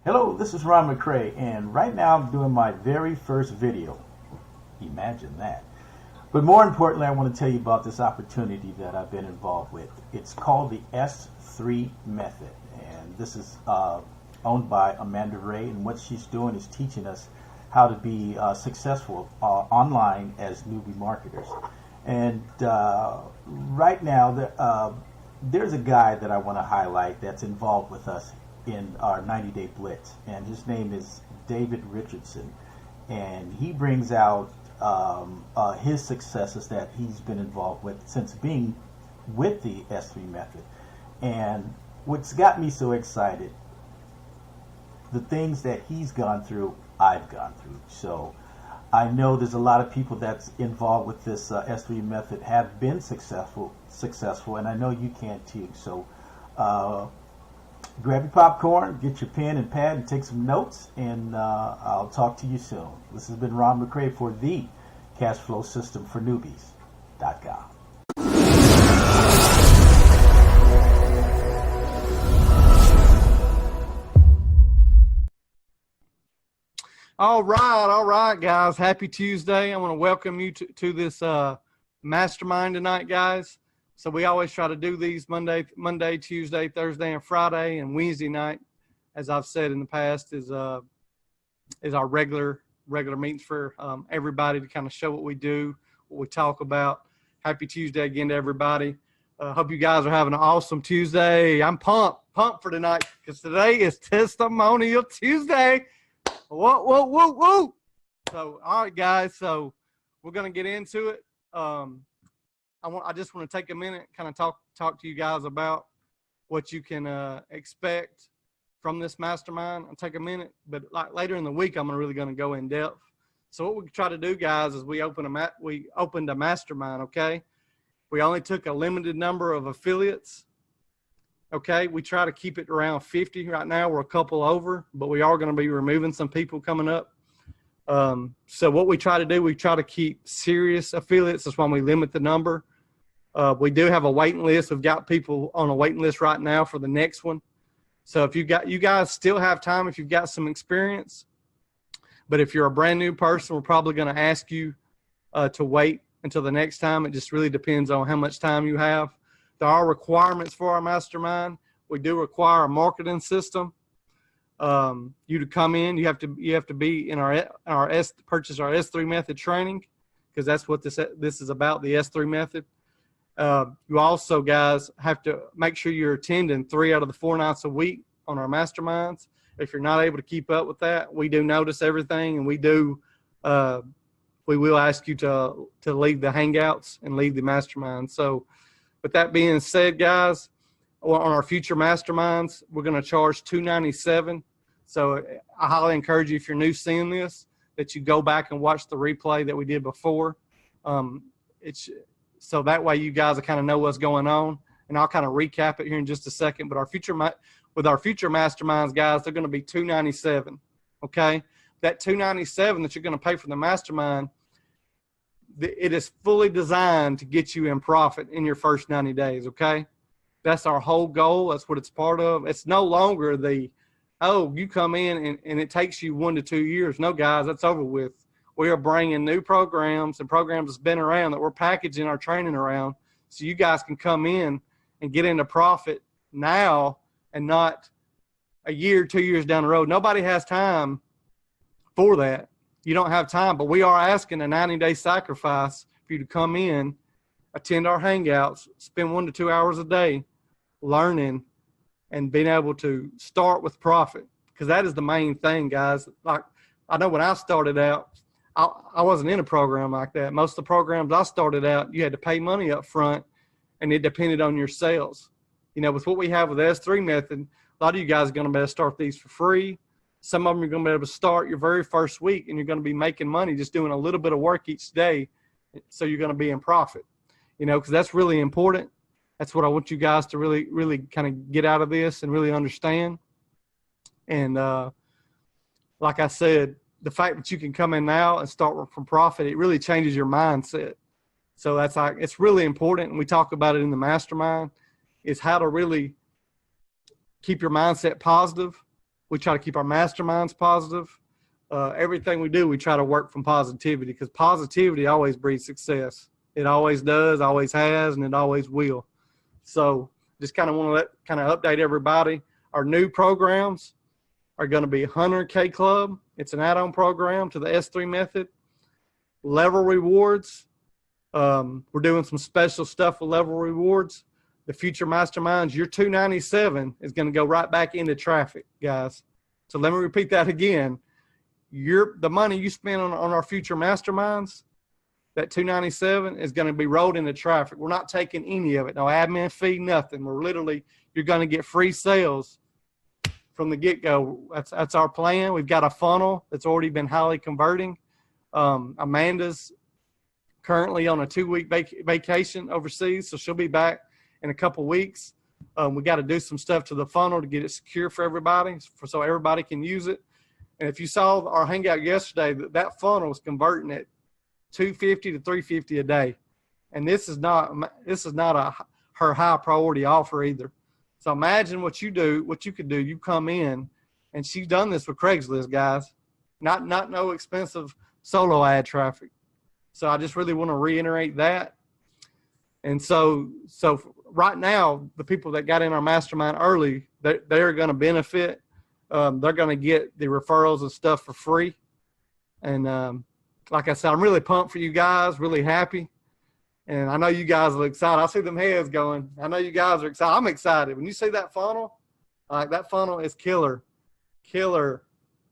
Hello, this is Ron McCray, and right now I'm doing my very first video. Imagine that. But more importantly, I want to tell you about this opportunity that I've been involved with. It's called the S3 Method, and this is owned by Amanda Wray, and what she's doing is teaching us how to be successful online as newbie marketers. And right now, there's a guy that I want to highlight that's involved with us in our 90-day blitz, and his name is David Richardson, and he brings out his successes that he's been involved with since being with the S3 method. And what's got me so excited, the things that he's gone through, I've gone through. So I know there's a lot of people that's involved with this S3 method have been successful, and I know you can too. So grab your popcorn, get your pen and pad, and take some notes, and I'll talk to you soon. This has been Ron McCray for the Cash Flow System for Newbies.com. All right, guys. Happy Tuesday. I want to welcome you to this mastermind tonight, guys. So we always try to do these Monday, Tuesday, Thursday, and Friday, and Wednesday night, as I've said in the past, is our regular meetings for everybody to kind of show what we do, what we talk about. Happy Tuesday again to everybody. Hope you guys are having an awesome Tuesday. I'm pumped for tonight because today is Testimonial Tuesday. Whoa. So, all right, guys. So we're going to get into it. I just want to take a minute, kind of talk to you guys about what you can expect from this mastermind. I'll take a minute, but like later in the week, I'm really going to go in depth. So what we try to do, guys, is we opened a mastermind. Okay, we only took a limited number of affiliates. Okay, we try to keep it around 50 right now. We're a couple over, but we are going to be removing some people coming up. So what we try to do, we try to keep serious affiliates. That's why we limit the number. We do have a waiting list. We've got people on a waiting list right now for the next one. So if you guys still have time, if you've got some experience, but if you're a brand new person, we're probably going to ask you to wait until the next time. It just really depends on how much time you have. There are requirements for our mastermind. We do require a marketing system. You to come in, you have to be in purchase our S3 method training, because that's what this is about, the S3 method. You also, guys, have to make sure you're attending 3 out of the 4 nights a week on our masterminds. If you're not able to keep up with that, we do notice everything, and we will ask you to leave the hangouts and leave the mastermind. So with that being said, guys, on our future masterminds, we're going to charge $297. So I highly encourage you, if you're new seeing this, that you go back and watch the replay that we did before. So that way you guys will kind of know what's going on, and I'll kind of recap it here in just a second. But with our future masterminds, guys, they're going to be $297. Okay, that $297 that you're going to pay for the mastermind, it is fully designed to get you in profit in your first 90 days. Okay, that's our whole goal. That's what it's part of. It's no longer you come in and it takes you 1 to 2 years. No, guys, that's over with. We are bringing new programs and programs that's been around that we're packaging our training around, so you guys can come in and get into profit now and not a year, 2 years down the road. Nobody has time for that. You don't have time, but we are asking a 90-day sacrifice for you to come in, attend our hangouts, spend 1 to 2 hours a day learning and being able to start with profit, because that is the main thing, guys. Like, I know when I started out, I wasn't in a program like that. Most of the programs I started out, you had to pay money up front, and it depended on your sales. With what we have with the S3 method, a lot of you guys are going to be able to start these for free. Some of them you're going to be able to start your very first week, and you're going to be making money just doing a little bit of work each day, so you're going to be in profit, because that's really important. That's what I want you guys to really, really kind of get out of this and really understand. And like I said, the fact that you can come in now and start from profit, it really changes your mindset. So it's really important. And we talk about it in the mastermind, is how to really keep your mindset positive We try to keep our masterminds positive. Everything we do, we try to work from positivity, because positivity always breeds success. It always does, always has, and it always will. So just kind of want to update everybody. Our new programs are going to be 100K Club. It's an add-on program to the S3 method. Level rewards. We're doing some special stuff with level rewards. The future masterminds, your $297 is going to go right back into traffic, guys. So let me repeat that again. The money you spend on our future masterminds, that $297 is going to be rolled into traffic. We're not taking any of it. No admin fee, nothing. You're going to get free sales from the get-go. That's our plan. We've got a funnel that's already been highly converting. Amanda's currently on a 2-week vacation overseas, so she'll be back in a couple weeks. We got to do some stuff to the funnel to get it secure for everybody, so everybody can use it. And if you saw our hangout yesterday, that funnel was converting at 250 to 350 a day, and this is not her high priority offer either. So imagine what you could do. You come in, and she's done this with Craigslist, guys. Not no expensive solo ad traffic. So I just really want to reiterate that. And so right now, the people that got in our mastermind early, they're going to benefit. They're going to get the referrals and stuff for free. And like I said, I'm really pumped for you guys, really happy. And I know you guys are excited. I see them heads going. I know you guys are excited. I'm excited. When you see that funnel, like that funnel is killer.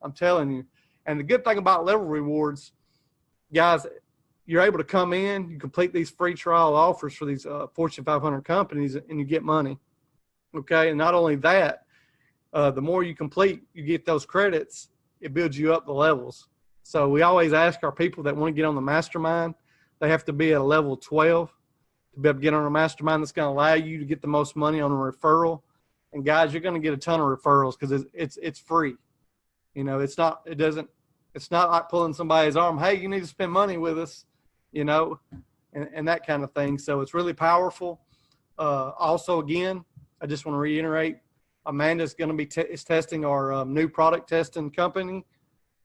I'm telling you. And the good thing about level rewards, guys, you're able to come in, you complete these free trial offers for these Fortune 500 companies, and you get money. Okay. And not only that, the more you complete, you get those credits, it builds you up the levels. So we always ask our people that want to get on the mastermind, they have to be at a level 12 to be able to get on a mastermind that's going to allow you to get the most money on a referral. And guys, you're going to get a ton of referrals because it's free. You know, it's not like pulling somebody's arm. Hey, you need to spend money with us, you know, and that kind of thing. So it's really powerful. Also, again, I just want to reiterate, Amanda's going to be testing our new product testing company.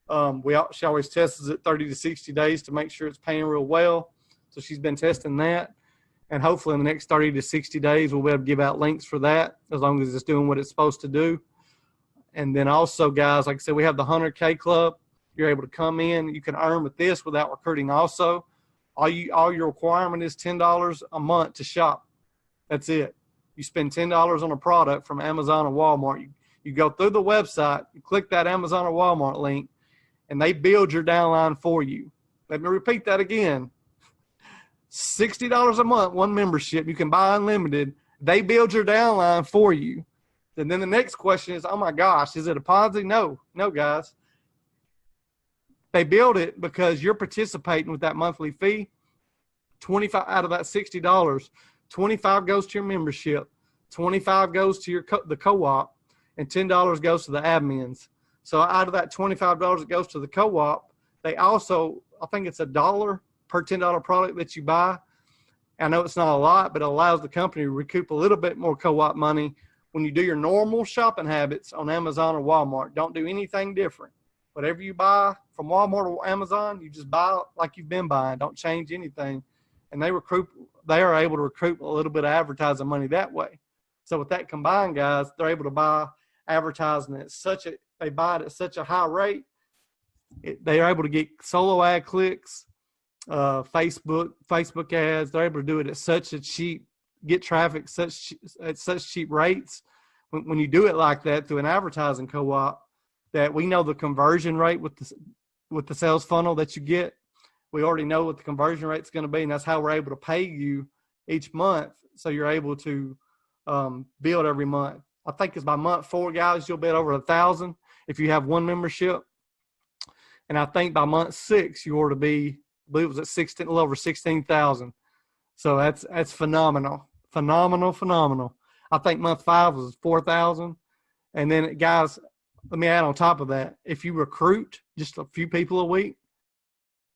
She always tests it 30 to 60 days to make sure it's paying real well. So she's been testing that. And hopefully in the next 30 to 60 days, we'll be able to give out links for that as long as it's doing what it's supposed to do. And then also, guys, like I said, we have the 100K Club. You're able to come in. You can earn with this without recruiting also. All your requirement is $10 a month to shop. That's it. You spend $10 on a product from Amazon or Walmart. You go through the website, you click that Amazon or Walmart link, and they build your downline for you. Let me repeat that again. $60 a month, one membership. You can buy unlimited. They build your downline for you. And then the next question is, oh my gosh, is it a Ponzi? No, guys. They build it because you're participating with that monthly fee. 25 out of that $60, 25 goes to your membership, 25 goes to the co-op, and $10 goes to the admins. So out of that $25 that goes to the co-op, they also, I think it's $1 per $10 product that you buy. I know it's not a lot, but it allows the company to recoup a little bit more co-op money when you do your normal shopping habits on Amazon or Walmart. Don't do anything different. Whatever you buy from Walmart or Amazon, you just buy like you've been buying. Don't change anything. And they are able to recoup a little bit of advertising money that way. So with that combined, guys, they're able to buy advertising they buy it at such a high rate. They are able to get solo ad clicks, Facebook ads. They're able to do it at get traffic at such cheap rates. When you do it like that through an advertising co-op, that we know the conversion rate with the sales funnel that you get. We already know what the conversion rate is going to be, and that's how we're able to pay you each month. So you're able to build every month. I think it's by month 4, guys, you'll build over 1,000 if you have one membership. And I think by month 6, you ought to be, I believe it was at a little over 16,000. So that's phenomenal. Phenomenal. I think month 5 was 4,000. And then, guys, let me add on top of that. If you recruit just a few people a week,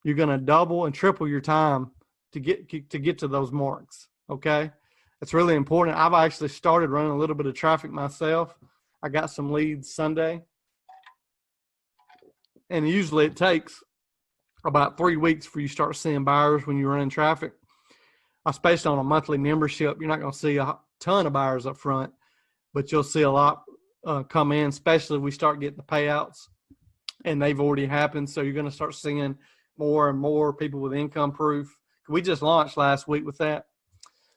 you're going to double and triple your time to get to those marks. Okay. It's really important. I've actually started running a little bit of traffic myself. I got some leads Sunday. And usually it takes about 3 weeks for you to start seeing buyers when you're running traffic, especially on a monthly membership. You're not going to see a ton of buyers up front, but you'll see a lot come in, especially if we start getting the payouts and they've already happened. So you're going to start seeing more and more people with income proof. We just launched last week with that.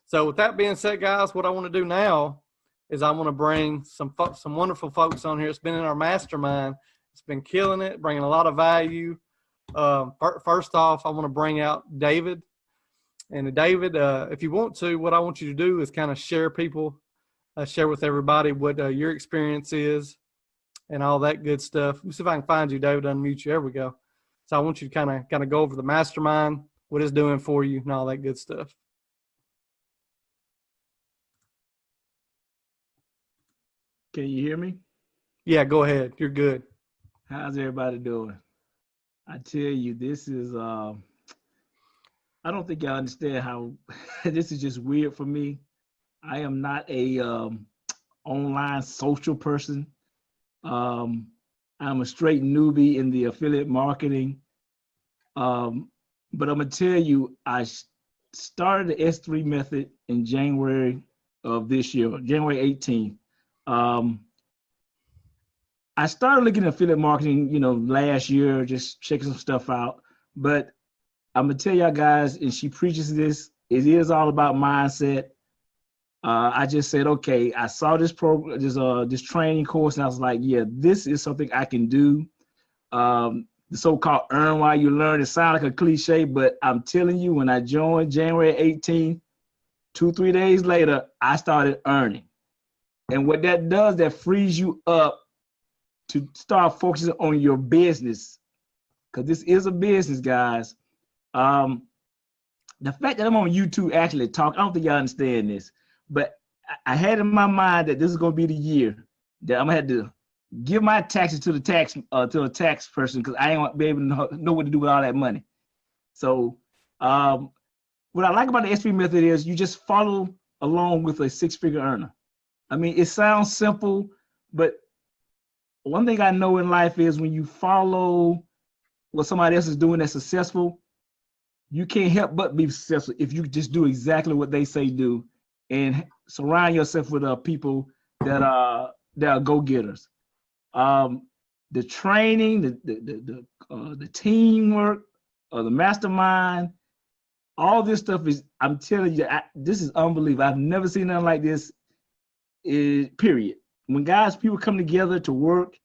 So with that being said, guys, what I want to do now is I want to bring some wonderful folks on here. It's been in our mastermind. It's been killing it, bringing a lot of value. First off, I want to bring out David. And David, if you want to, what I want you to do is kind of share with everybody what your experience is and all that good stuff. Let me see if I can find you, David, unmute you. There we go. So I want you to kind of go over the mastermind, what it's doing for you and all that good stuff. Can you hear me? Yeah, go ahead. You're good. How's everybody doing? I tell you, this is, I don't think y'all understand how, this is just weird for me. I am not a online social person. I'm a straight newbie in the affiliate marketing. But I'm gonna tell you, I started the S3 method in January of this year, January 18th. I started looking at affiliate marketing, last year, just checking some stuff out. But I'm gonna tell y'all guys, and she preaches this, it is all about mindset. I just said, okay, I saw this program, this training course, and I was like, yeah, this is something I can do. The so-called earn while you learn, it sounds like a cliche, but I'm telling you, when I joined January 18th, 2-3 days later, I started earning. And what that does, that frees you up to start focusing on your business, because this is a business, guys. The fact that I'm on YouTube actually talk, I don't think y'all understand this, but I had in my mind that this is going to be the year that I'm going to have to give my taxes to the tax person, because I ain't going to be able to know what to do with all that money. So what I like about the S3 method is you just follow along with a six-figure earner. I mean, it sounds simple, but one thing I know in life is when you follow what somebody else is doing that's successful, you can't help but be successful if you just do exactly what they say do and surround yourself with people that are go-getters. The training, the teamwork, the mastermind, all this stuff is, I'm telling you, this is unbelievable. I've never seen nothing like this, period. When people come together to work,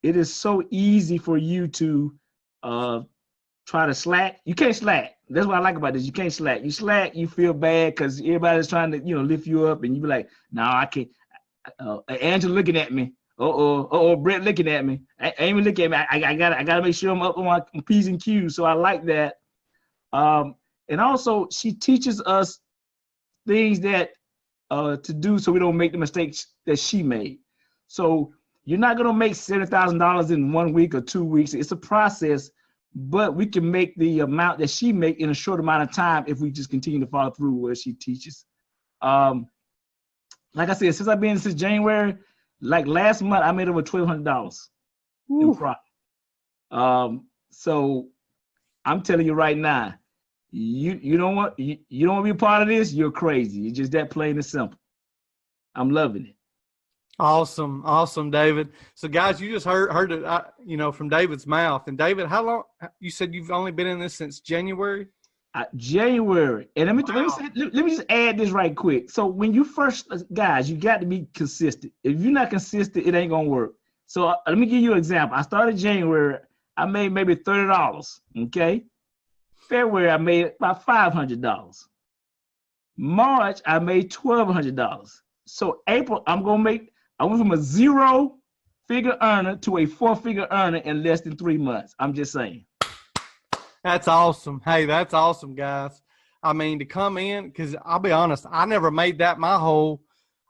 it is so easy for you to try to slack. You can't slack. That's what I like about this. You can't slack. You slack, you feel bad because everybody's trying to, lift you up, and you be like, no, I can't. Angela looking at me. Brett looking at me. Amy looking at me. I gotta make sure I'm up on my P's and Q's. So I like that. And also she teaches us things that to do so we don't make the mistakes that she made. So you're not gonna make $70,000 in 1 week or 2 weeks. It's a process, but we can make the amount that she make in a short amount of time if we just continue to follow through what she teaches. Like I said, since I've been since January, like last month, I made over $1,200 in profit. So I'm telling you right now, you don't want to be a part of this. You're crazy. It's just that plain and simple. I'm loving it. Awesome, David. So guys, you just heard it, from David's mouth. And David, how long? You said you've only been in this since January? January. And let me just add this right quick. So when you first, guys, you got to be consistent. If you're not consistent, it ain't gonna work. So let me give you an example. I started January. I made maybe $30. Okay. February, I made about $500. March, I made $1,200. So April, I went from a 0-figure earner to a 4-figure earner in less than 3 months. I'm just saying. That's awesome. Hey, that's awesome, guys. I mean, to come in, because I'll be honest, I never made that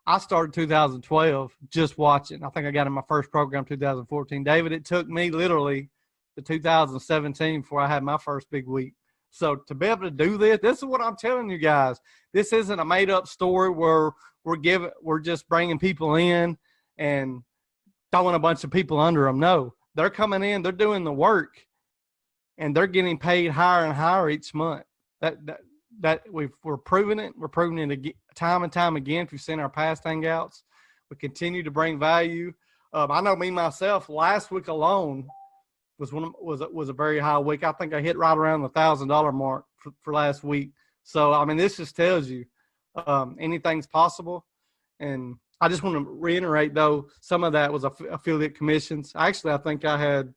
I started 2012 just watching. I think I got in my first program 2014. David, it took me literally to 2017 before I had my first big week. So to be able to do this is what I'm telling you guys. This isn't a made-up story where we're just bringing people in and throwing a bunch of people under them. No, they're coming in, they're doing the work, and they're getting paid higher and higher each month. We're proving it. We're proving it time and time again. If you've seen our past hangouts, we continue to bring value. I know me myself. Last week alone was a very high week. I think I hit right around the $1,000 mark for last week. So I mean, this just tells you anything's possible. And I just want to reiterate, though, some of that was affiliate commissions. Actually, I think I had,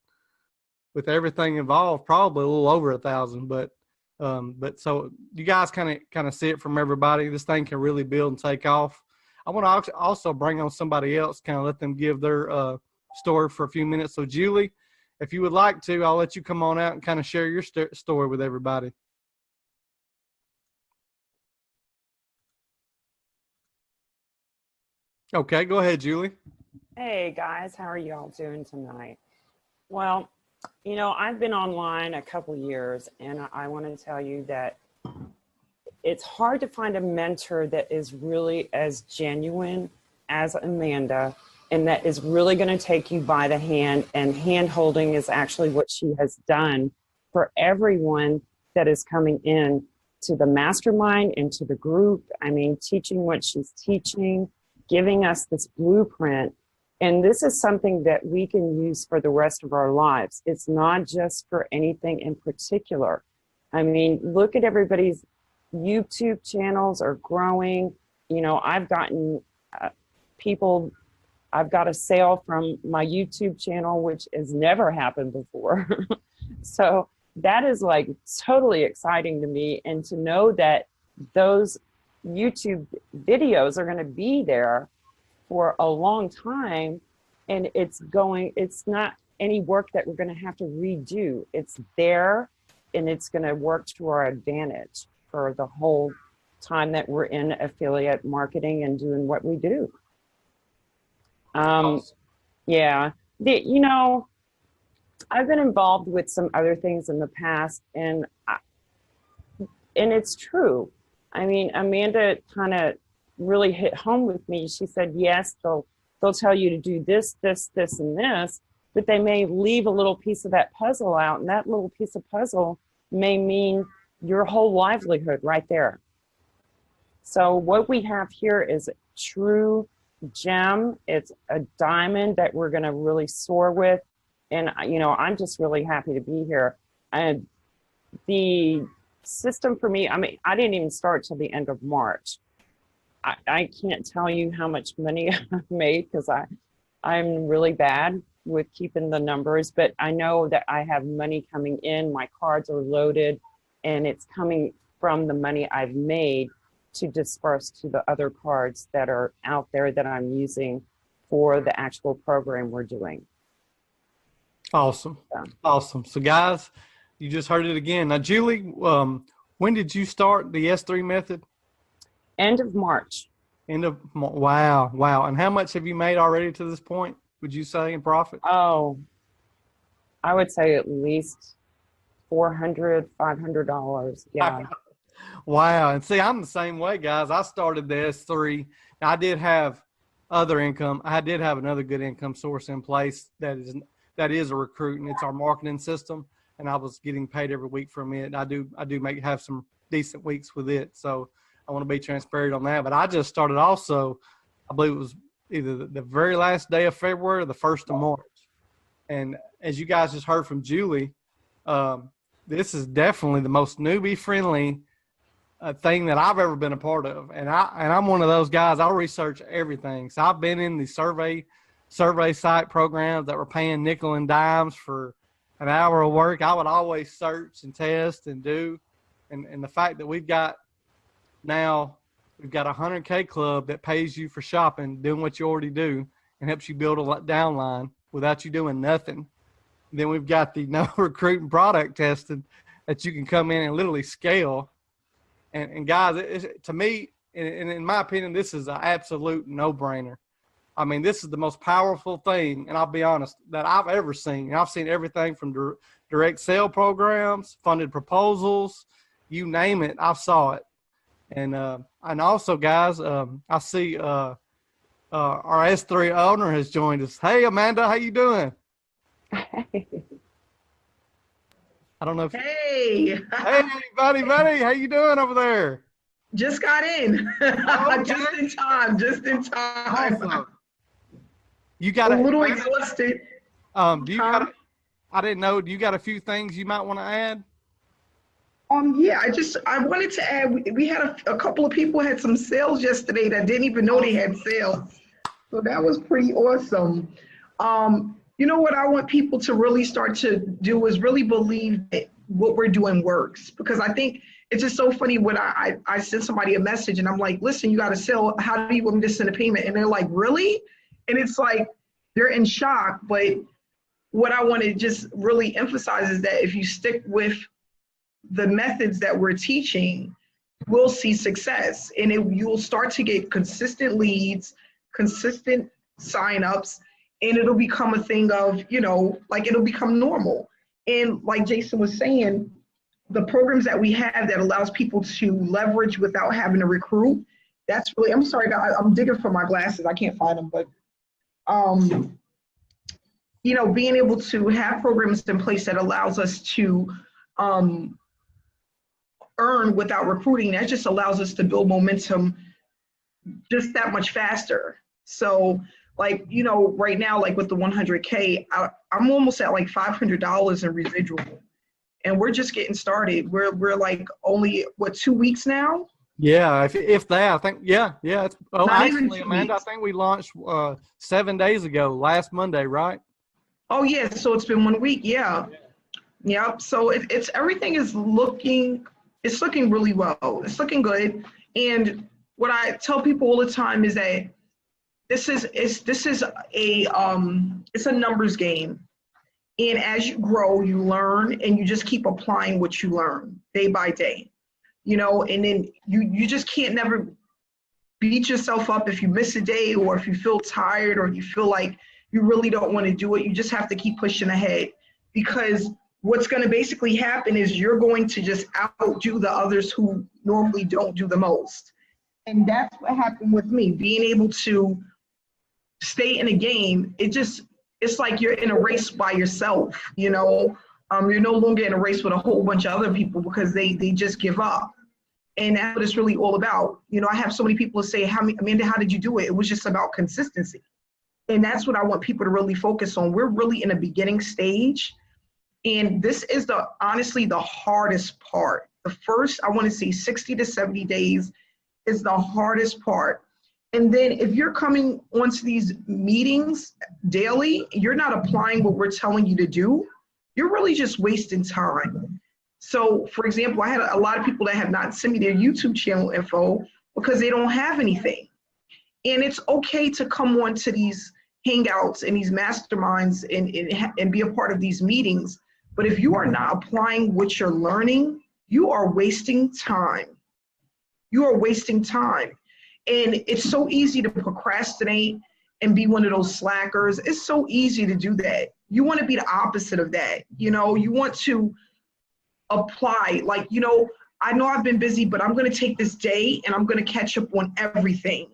with everything involved, probably a little over 1,000. But so you guys kind of see it from everybody. This thing can really build and take off. I want to also bring on somebody else, kind of let them give their story for a few minutes. So, Julie, if you would like to, I'll let you come on out and kind of share your story with everybody. Okay, go ahead, Julie. Hey guys, how are you all doing tonight? Well, I've been online a couple years, and I want to tell you that it's hard to find a mentor that is really as genuine as Amanda, and that is really going to take you by the hand, and hand holding is actually what she has done for everyone that is coming in to the mastermind and to the group. I mean, teaching what she's teaching, giving us this blueprint. And this is something that we can use for the rest of our lives. It's not just for anything in particular. I mean, look at everybody's YouTube channels are growing. I've gotten I've got a sale from my YouTube channel, which has never happened before. So that is like totally exciting to me. And to know that those YouTube videos are going to be there for a long time, and it's not any work that we're going to have to redo. It's there, and it's going to work to our advantage for the whole time that we're in affiliate marketing and doing what we do. Awesome. Yeah, I've been involved with some other things in the past, and it's true. I mean, Amanda kind of really hit home with me. She said, yes, they'll tell you to do this, this, this, and this, but they may leave a little piece of that puzzle out, and that little piece of puzzle may mean your whole livelihood right there. So what we have here is a true gem. It's a diamond that we're going to really soar with. And, I'm just really happy to be here. And the system for me, I mean, I didn't even start till the end of March. I can't tell you how much money I've made, because I'm really bad with keeping the numbers, but I know that I have money coming in. My cards are loaded, and it's coming from the money I've made to disperse to the other cards that are out there that I'm using for the actual program we're doing. Awesome. Yeah. Awesome. So guys, you just heard it again. Now, Julie, when did you start the S3 method? End of March. Wow. And how much have you made already to this point, would you say, in profit? Oh, I would say at least $400, $500. Yeah. Wow. And see, I'm the same way, guys. I started the S3. Now, I did have other income. I did have another good income source in place that is a recruit, and it's our marketing system. And I was getting paid every week from it. I do have some decent weeks with it. So I want to be transparent on that. But I just started also, I believe it was either the very last day of February or the 1st of March. And as you guys just heard from Julie, this is definitely the most newbie friendly thing that I've ever been a part of. And I'm one of those guys, I'll research everything. So I've been in the survey site programs that were paying nickel and dimes for an hour of work. I would always search and test and do. And the fact that we've got a 100K club that pays you for shopping, doing what you already do, and helps you build a downline without you doing nothing. And then we've got the no recruiting product testing that you can come in and literally scale. And guys, to me, and in my opinion, this is an absolute no-brainer. I mean, this is the most powerful thing, and I'll be honest, that I've ever seen. And I've seen everything from direct sale programs, funded proposals, you name it, I saw it. And also, guys, I see our S3 owner has joined us. Hey, Amanda, how you doing? I don't know if. Hey, Hey, buddy, how you doing over there? just got in. Okay. Just in time, just in time. Awesome. You got A little exhausted. Do you got? I didn't know. Do you got a few things you might want to add? Yeah, I wanted to add, we had a couple of people had some sales yesterday that didn't even know they had sales. So that was pretty awesome. You know what I want people to really start to do is really believe that what we're doing works, because I think it's just so funny when I send somebody a message and I'm like, listen, you got to sell. How do you want me to send a payment? And they're like, really? And it's like, they're in shock. But what I want to just really emphasize is that if you stick with the methods that we're teaching, we'll see success, and you'll start to get consistent leads, consistent signups, and it'll become a thing of, like it'll become normal. And like Jason was saying, the programs that we have that allows people to leverage without having to recruit, that's really, I'm sorry, I'm digging for my glasses. I can't find them, but being able to have programs in place that allows us to earn without recruiting, that just allows us to build momentum just that much faster. So like, right now, like with the 100K, I'm almost at like $500 in residual, and we're just getting started. We're like only, 2 weeks now? Yeah, if that, I think, yeah. It's, actually, Amanda, weeks. I think we launched 7 days ago, last Monday, right? Oh yeah, so it's been 1 week, yeah. Yep, so it's everything is looking really well. It's looking good. And what I tell people all the time is that this is a numbers game. And as you grow, you learn, and you just keep applying what you learn day by day. And then you just can't never beat yourself up if you miss a day, or if you feel tired, or you feel like you really don't want to do it. You just have to keep pushing ahead, because what's going to basically happen is you're going to just outdo the others who normally don't do the most. And that's what happened with me. Being able to stay in a game, it's like you're in a race by yourself, you're no longer in a race with a whole bunch of other people, because they just give up. And that's what it's really all about. I have so many people say, Amanda, how did you do it? It was just about consistency. And that's what I want people to really focus on. We're really in a beginning stage. And this is honestly the hardest part. The first, I want to say 60 to 70 days is the hardest part. And then if you're coming onto these meetings daily, you're not applying what we're telling you to do, you're really just wasting time. So for example, I had a lot of people that have not sent me their YouTube channel info because they don't have anything. And it's okay to come on to these hangouts and these masterminds and be a part of these meetings. But if you are not applying what you're learning, you are wasting time. You are wasting time. And it's so easy to procrastinate and be one of those slackers. It's so easy to do that. You want to be the opposite of that. You want to apply, like, I know I've been busy, but I'm going to take this day and I'm going to catch up on everything,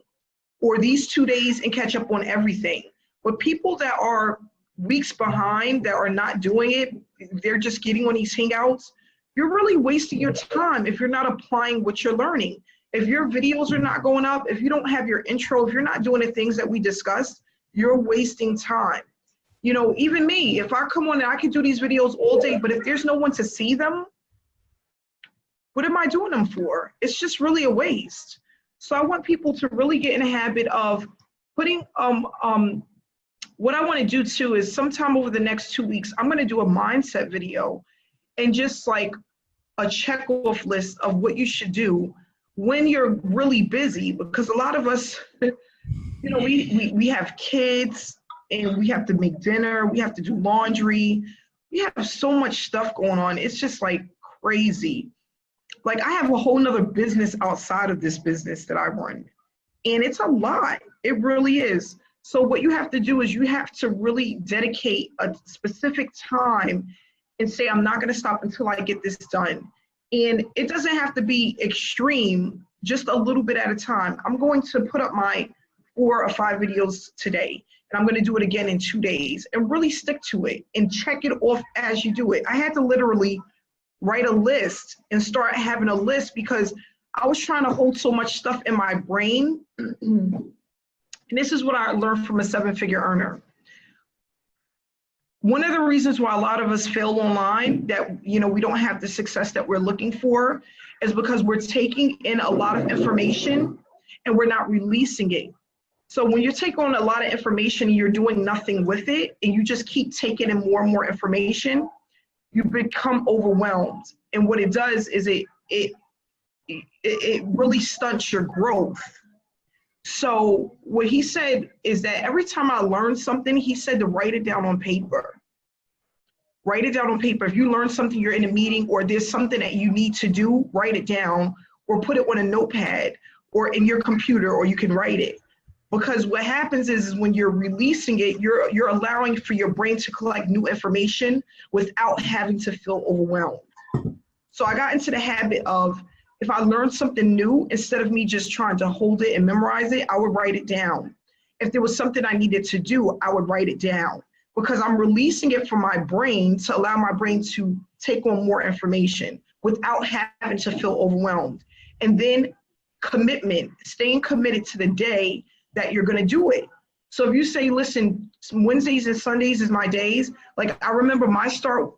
or these 2 days and catch up on everything. But people that are weeks behind, that are not doing it, they're just getting on these hangouts, you're really wasting your time if you're not applying what you're learning. If your videos are not going up, if you don't have your intro, if you're not doing the things that we discussed, you're wasting time. Even me, if I come on and I can do these videos all day, but if there's no one to see them, what am I doing them for? It's just really a waste. So I want people to really get in a habit of putting, what I want to do too is sometime over the next 2 weeks, I'm going to do a mindset video and just like a check-off list of what you should do when you're really busy, because a lot of us, we have kids and we have to make dinner, we have to do laundry, we have so much stuff going on. It's just like crazy. Like I have a whole nother business outside of this business that I run, and it's a lot. It really is. So what you have to do is you have to really dedicate a specific time and say, I'm not going to stop until I get this done. And it doesn't have to be extreme, just a little bit at a time. I'm going to put up my 4 or 5 videos today, and I'm going to do it again in 2 days, and really stick to it and check it off as you do it. I had to literally write a list and start having a list because I was trying to hold so much stuff in my brain. And this is what I learned from a 7-figure earner. One of the reasons why a lot of us fail online, that we don't have the success that we're looking for, is because we're taking in a lot of information and we're not releasing it. So when you take on a lot of information and you're doing nothing with it, and you just keep taking in more and more information, you become overwhelmed. And what it does is it really stunts your growth. So what he said is that every time I learn something, he said to write it down on paper. Write it down on paper. If you learn something, you're in a meeting, or there's something that you need to do, write it down, or put it on a notepad or in your computer, or you can write it. Because what happens is when you're releasing it, you're allowing for your brain to collect new information without having to feel overwhelmed. So I got into the habit of, if I learned something new, instead of me just trying to hold it and memorize it, I would write it down. If there was something I needed to do, I would write it down, because I'm releasing it from my brain to allow my brain to take on more information without having to feel overwhelmed. And then commitment, staying committed to the day that you're going to do it. So if you say, listen, Wednesdays and Sundays is my days, like I remember my start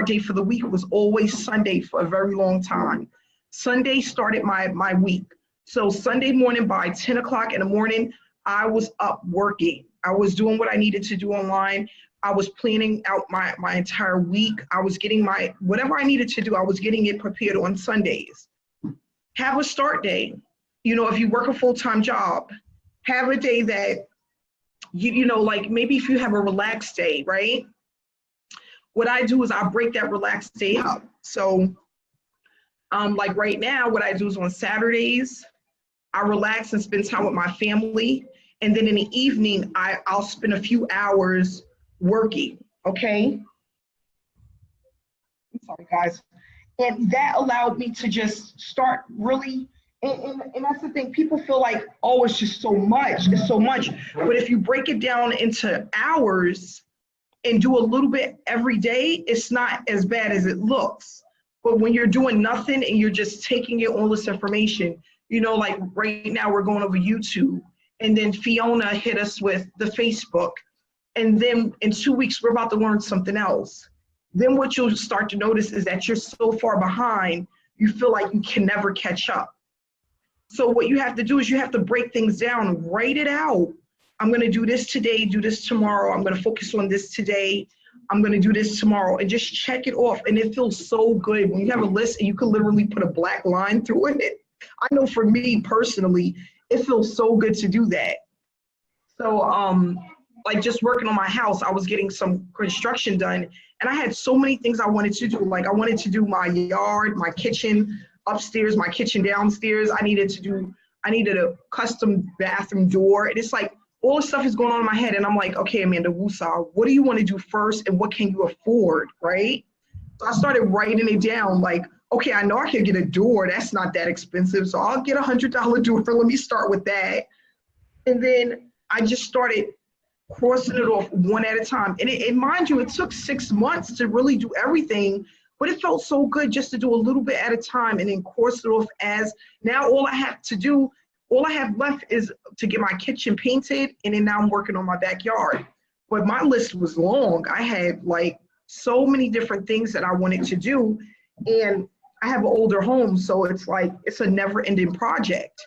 date for the week was always Sunday for a very long time. Sunday started my week. So Sunday morning by 10 o'clock in the morning, I was up working. I was doing what I needed to do online. I was planning out my entire week. I was getting whatever I needed to do, I was getting it prepared on Sundays. Have a start day. If you work a full-time job, have a day that, like maybe if you have a relaxed day, right? What I do is I break that relaxed day up. So like right now, what I do is on Saturdays, I relax and spend time with my family. And then in the evening, I'll spend a few hours working, okay? I'm sorry, guys. And that allowed me to just start really, and that's the thing, people feel like, oh, it's just so much, it's so much. But if you break it down into hours and do a little bit every day, it's not as bad as it looks. But when you're doing nothing and you're just taking in all this information, like right now we're going over YouTube, and then Fiona hit us with the Facebook, and then in 2 weeks we're about to learn something else. Then what you'll start to notice is that you're so far behind, you feel like you can never catch up. So what you have to do is you have to break things down, write it out. I'm going to do this today, do this tomorrow. I'm going to focus on this today. I'm going to do this tomorrow, and just check it off. And it feels so good when you have a list and you can literally put a black line through it. I know for me personally, it feels so good to do that. So like just working on my house, I was getting some construction done, and I had so many things I wanted to do. Like I wanted to do my yard, my kitchen upstairs, my kitchen downstairs. I needed a custom bathroom door. And it's like all this stuff is going on in my head. And I'm like, okay, Amanda Wusa, what do you want to do first, and what can you afford, right? So I started writing it down, like, okay, I know I can get a door. That's not that expensive. So I'll get $100 door. Let me start with that. And then I just started crossing it off one at a time. And mind you, it took 6 months to really do everything, but it felt so good just to do a little bit at a time and then cross it off. As now all I have left is to get my kitchen painted, and then now I'm working on my backyard. But my list was long. I had like so many different things that I wanted to do, and I have an older home, so it's like it's a never-ending project.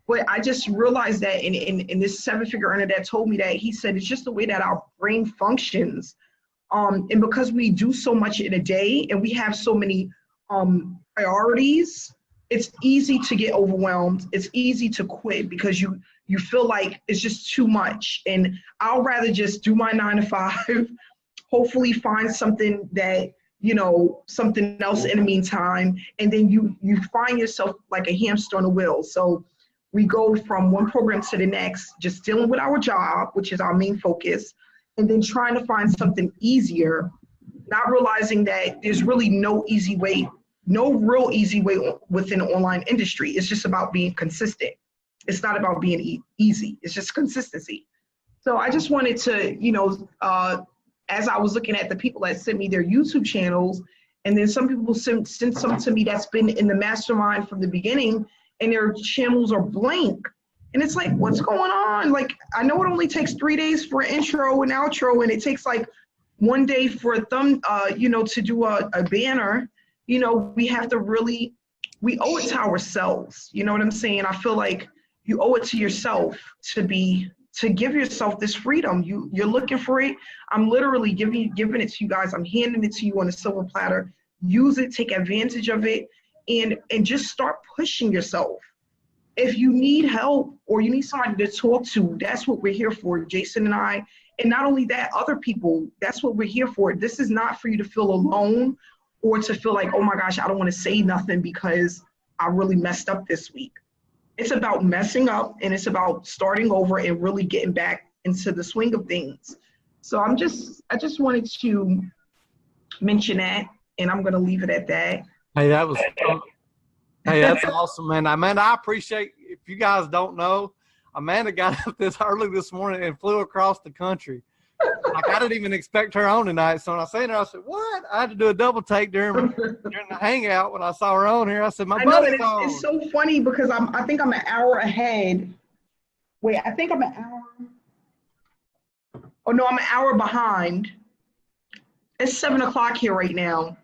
But I just realized that in this 7-figure earner that told me that, he said it's just the way that our brain functions. And because we do so much in a day and we have so many priorities, it's easy to get overwhelmed. It's easy to quit because you feel like it's just too much. And I'll rather just do my 9 to 5, hopefully find something that, something else in the meantime. And then you find yourself like a hamster on a wheel. So we go from one program to the next, just dealing with our job, which is our main focus, and then trying to find something easier, not realizing that there's really no real easy way within the online industry. It's just about being consistent. It's not about being easy. It's just consistency. So I just wanted to, as I was looking at the people that sent me their YouTube channels, and then some people sent some to me that's been in the mastermind from the beginning, and their channels are blank. And it's like, what's going on? Like, I know it only takes 3 days for an intro and outro, and it takes like 1 day for a to do a banner. We have to we owe it to ourselves. You know what I'm saying? I feel like you owe it to yourself to give yourself this freedom. You're looking for it. I'm literally giving it to you guys. I'm handing it to you on a silver platter. Use it, take advantage of it, and just start pushing yourself. If you need help or you need somebody to talk to, that's what we're here for, Jason and I. And not only that, other people, that's what we're here for. This is not for you to feel alone or to feel like, oh my gosh, I don't want to say nothing because I really messed up this week. It's about messing up, and it's about starting over and really getting back into the swing of things. So I just wanted to mention that, and I'm going to leave it at that. Hey, that's awesome, man. Amanda, I appreciate, if you guys don't know, Amanda got up this early this morning and flew across the country. Like, I didn't even expect her on tonight. So when I seen her, I said, what? I had to do a double take during the hangout when I saw her on here. I said, my buddy's on. It's so funny because I think I'm an hour ahead. Wait, I think I'm an hour. Oh no, I'm an hour behind. It's 7 o'clock here right now.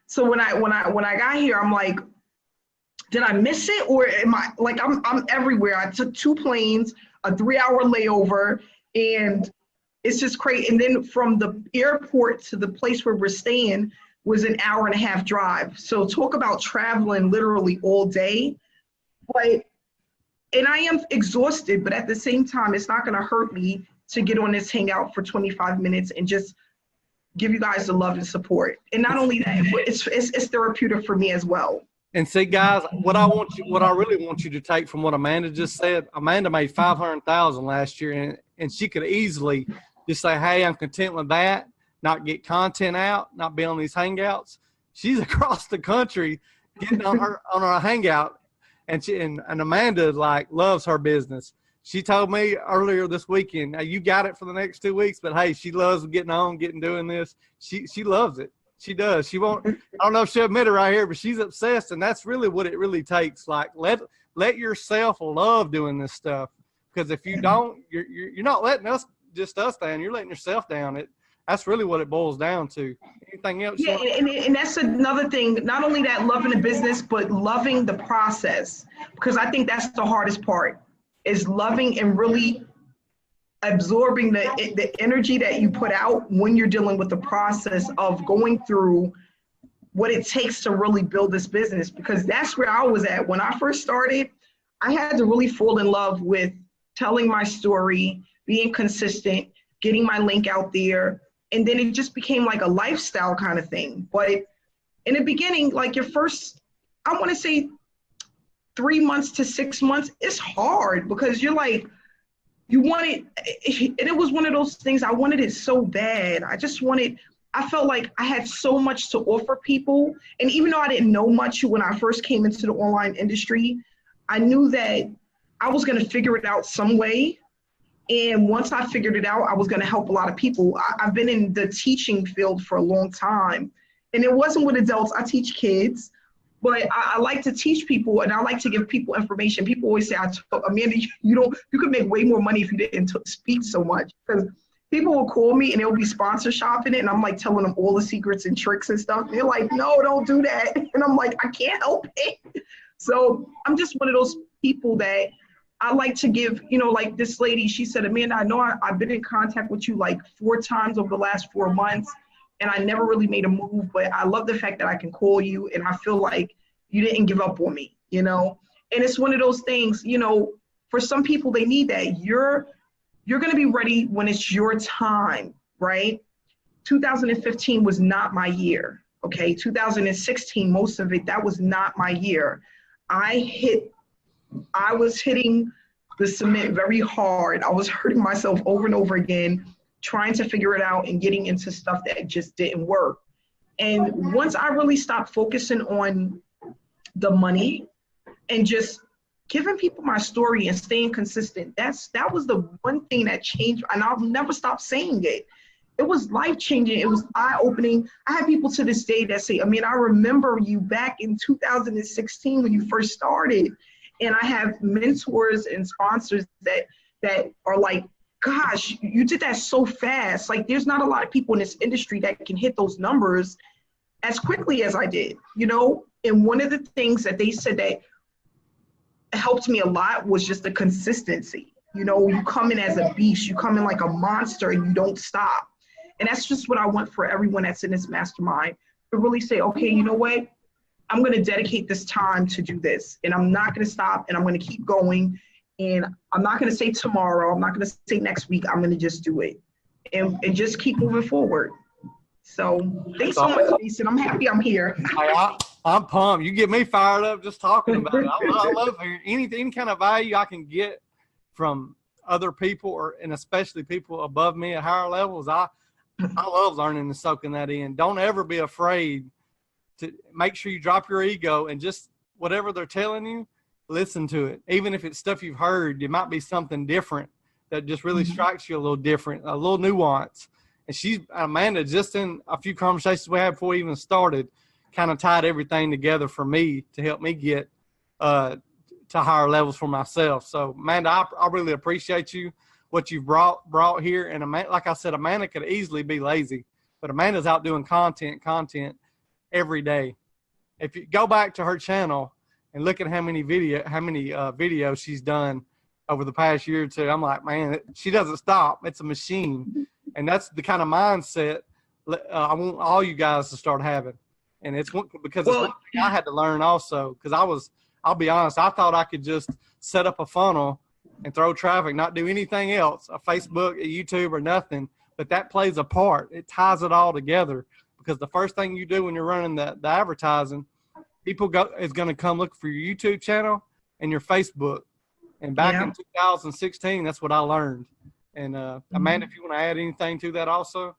So when I got here, I'm like, did I miss it, or am I like I'm everywhere? I took 2 planes, a 3-hour layover, and it's just crazy. And then from the airport to the place where we're staying was an 1.5-hour drive. So talk about traveling literally all day. And I am exhausted, but at the same time, it's not going to hurt me to get on this hangout for 25 minutes and just give you guys the love and support. And not only that, it's therapeutic for me as well. And see, guys, what I really want you to take from what Amanda just said, Amanda made $500,000 last year, and she could easily just say, hey, I'm content with that, not get content out, not be on these hangouts. She's across the country getting on her hangout, and Amanda loves her business. She told me earlier this weekend, now you got it for the next 2 weeks, but hey, she loves doing this. She loves it. She does. She won't. I don't know if she'll admit it right here, but she's obsessed, and that's really what it really takes. Like, let yourself love doing this stuff, because if you don't, you're not letting us down. You're letting yourself down. That's really what it boils down to. Anything else? Yeah, and that's another thing. Not only that, loving the business, but loving the process, because I think that's the hardest part, is loving and really absorbing the energy that you put out when you're dealing with the process of going through what it takes to really build this business. Because that's where I was at when I first started. I had to really fall in love with telling my story, being consistent, getting my link out there, and then it just became like a lifestyle kind of thing. But in the beginning, like your first, I want to say 3 months to 6 months, it's hard because you're like, you want it, and it was one of those things, I wanted it so bad. I felt like I had so much to offer people. And even though I didn't know much when I first came into the online industry, I knew that I was going to figure it out some way. And once I figured it out, I was going to help a lot of people. I've been in the teaching field for a long time, and it wasn't with adults. I teach kids. But I like to teach people, and I like to give people information. People always say, Amanda, you could make way more money if you didn't speak so much. Because people will call me and they'll be sponsor shopping it, and I'm like telling them all the secrets and tricks and stuff. They're like, no, don't do that. And I'm like, I can't help it. So I'm just one of those people that I like to give, like this lady, she said, Amanda, I know I've been in contact with you like 4 times over the last 4 months. And I never really made a move, but I love the fact that I can call you and I feel like you didn't give up on me, And it's one of those things, for some people, they need that. You're going to be ready when it's your time, right? 2015 was not my year, okay? 2016, most of it, that was not my year. I was hitting the cement very hard. I was hurting myself over and over again, trying to figure it out and getting into stuff that just didn't work. And once I really stopped focusing on the money and just giving people my story and staying consistent. That was the one thing that changed, and I'll never stop saying it. It was life-changing. It was eye-opening. I have people to this day that say, I mean, I remember you back in 2016 when you first started. And I have mentors and sponsors that are like, gosh, you did that so fast. Like, there's not a lot of people in this industry that can hit those numbers as quickly as I did, you know? And one of the things that they said that helped me a lot was just the consistency. You know, you come in as a beast, you come in like a monster and you don't stop. And that's just what I want for everyone that's in this mastermind, to really say, okay, you know what? I'm going to dedicate this time to do this, and I'm not going to stop, and I'm going to keep going. And I'm not going to say tomorrow, I'm not going to say next week, I'm going to just do it and just keep moving forward. So thanks so much, Jason. I'm happy I'm here. I'm pumped. You get me fired up just talking about it. I love hearing any kind of value I can get from other people, and especially people above me at higher levels. I love learning and soaking that in. Don't ever be afraid to make sure you drop your ego and just whatever they're telling you, listen to it. Even if it's stuff you've heard, it might be something different that just really strikes you a little different, a little nuance. And Amanda, just in a few conversations we had before we even started, kind of tied everything together for me to help me get to higher levels for myself. So, Amanda, I really appreciate you, what you've brought here. And Amanda, like I said, Amanda could easily be lazy, but Amanda's out doing content every day. If you go back to her channel and look at how many videos she's done over the past year or two, I'm like, man, she doesn't stop. It's a machine. And that's the kind of mindset I want all you guys to start having. And it's because it's one thing I had to learn also, because I'll be honest, I thought I could just set up a funnel and throw traffic, not do anything else, a Facebook, a YouTube, or nothing. But that plays a part. It ties it all together, because the first thing you do when you're running the advertising, people is going to come look for your YouTube channel and your Facebook. And back in 2016, that's what I learned. And Amanda, if you want to add anything to that also.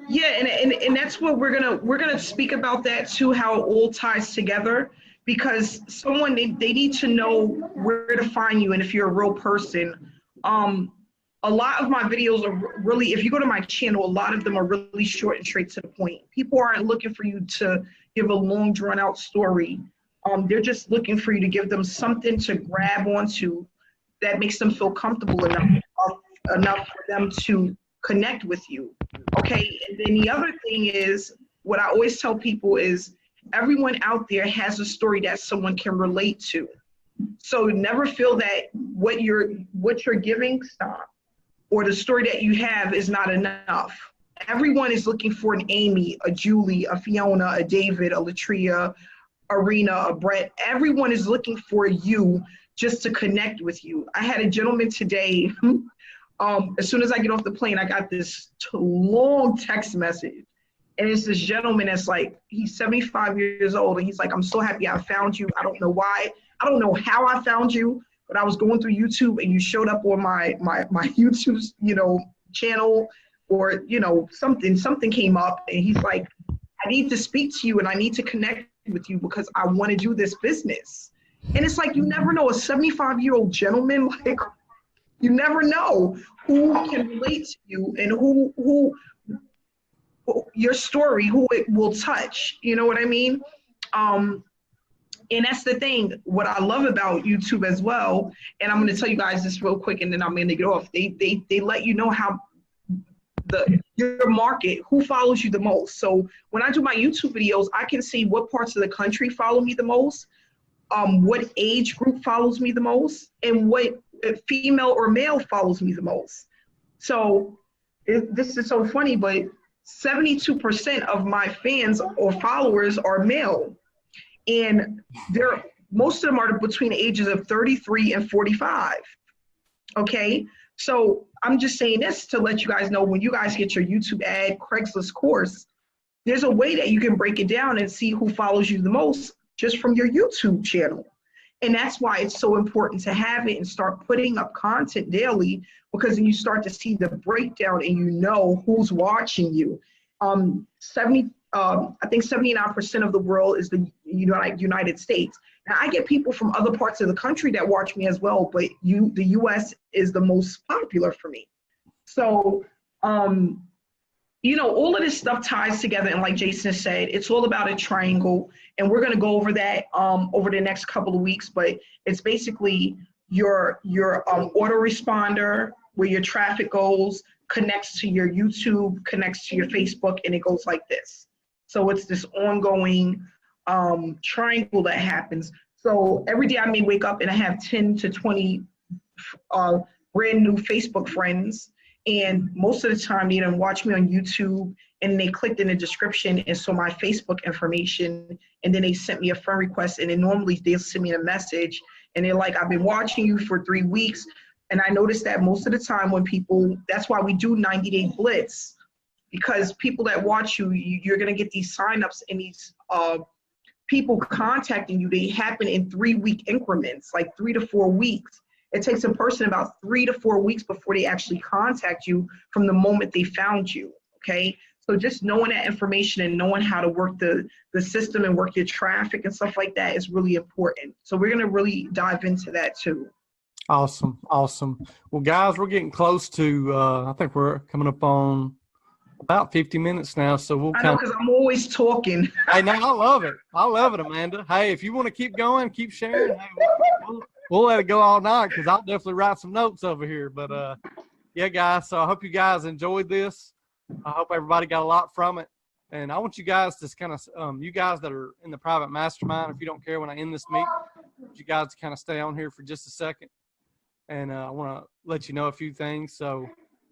Yeah, and that's what we're gonna speak about, that too, how it all ties together, because someone they need to know where to find you, and if you're a real person. A lot of my videos are really, if you go to my channel, a lot of them are really short and straight to the point. People aren't looking for you to give a long drawn out story. They're just looking for you to give them something to grab onto that makes them feel comfortable enough for them to connect with you. Okay, and then the other thing is, what I always tell people is, everyone out there has a story that someone can relate to. So never feel that what you're giving, stop, or the story that you have is not enough. Everyone is looking for an Amy, a Julie, a Fiona, a David, a Latria, a Rena, a Brett. Everyone is looking for you just to connect with you. I had a gentleman today, as soon as I get off the plane, I got this long text message. And it's this gentleman that's like, he's 75 years old. And he's like, I'm so happy I found you. I don't know why. I don't know how I found you, but I was going through YouTube and you showed up on my YouTube, channel, or, something came up. And he's like, I need to speak to you and I need to connect with you because I want to do this business. And it's like, you never know, a 75-year-old gentleman, like, you never know who can relate to you and who your story, who it will touch. You know what I mean? And that's the thing, what I love about YouTube as well, and I'm going to tell you guys this real quick and then I'm going to get off. They let you know how your market, who follows you the most. So when I do my YouTube videos, I can see what parts of the country follow me the most, what age group follows me the most, and what female or male follows me the most. So this is so funny, but 72% of my fans or followers are male. And most of them are between the ages of 33 and 45. Okay, so I'm just saying this to let you guys know, when you guys get your YouTube ad Craigslist course, there's a way that you can break it down and see who follows you the most just from your YouTube channel. And that's why it's so important to have it and start putting up content daily, because then you start to see the breakdown and you know who's watching you. I think 79% of the world is the United States. Now, I get people from other parts of the country that watch me as well, but the US is the most popular for me. So, all of this stuff ties together. And like Jason said, it's all about a triangle. And we're going to go over that over the next couple of weeks. But it's basically your autoresponder, where your traffic goes, connects to your YouTube, connects to your Facebook, and it goes like this. So it's this ongoing triangle that happens. So every day I may wake up and I have 10 to 20 brand new Facebook friends. And most of the time they didn't watch me on YouTube, and they clicked in the description and saw my Facebook information, and then they sent me a friend request, and then normally they'll send me a message and they're like, I've been watching you for 3 weeks. And I noticed that most of the time when people, that's why we do 90-day blitz, because people that watch you, you're going to get these signups and these people contacting you. They happen in 3-week increments, like 3 to 4 weeks. It takes a person about 3 to 4 weeks before they actually contact you from the moment they found you, okay? So just knowing that information and knowing how to work the system and work your traffic and stuff like that is really important. So we're going to really dive into that too. Awesome. Well, guys, we're getting close to, I think we're coming up on about 50 minutes now. So we'll I know, because I'm always talking. Hey, no, I love it, Amanda. Hey, if you want to keep going, keep sharing, hey, we'll let it go all night, because I'll definitely write some notes over here. But, yeah, guys, so I hope you guys enjoyed this. I hope everybody got a lot from it. And I want you guys to kind of, you guys that are in the private mastermind, if you don't care when I end this meeting, you guys to kind of stay on here for just a second. And I want to let you know a few things. So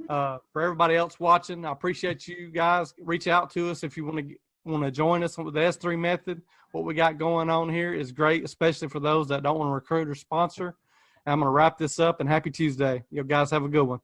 for everybody else watching, I appreciate you guys. Reach out to us if you want to join us with the S3 method. What we got going on here is great, especially for those that don't want to recruit or sponsor. And I'm going to wrap this up, and happy Tuesday. You guys have a good one.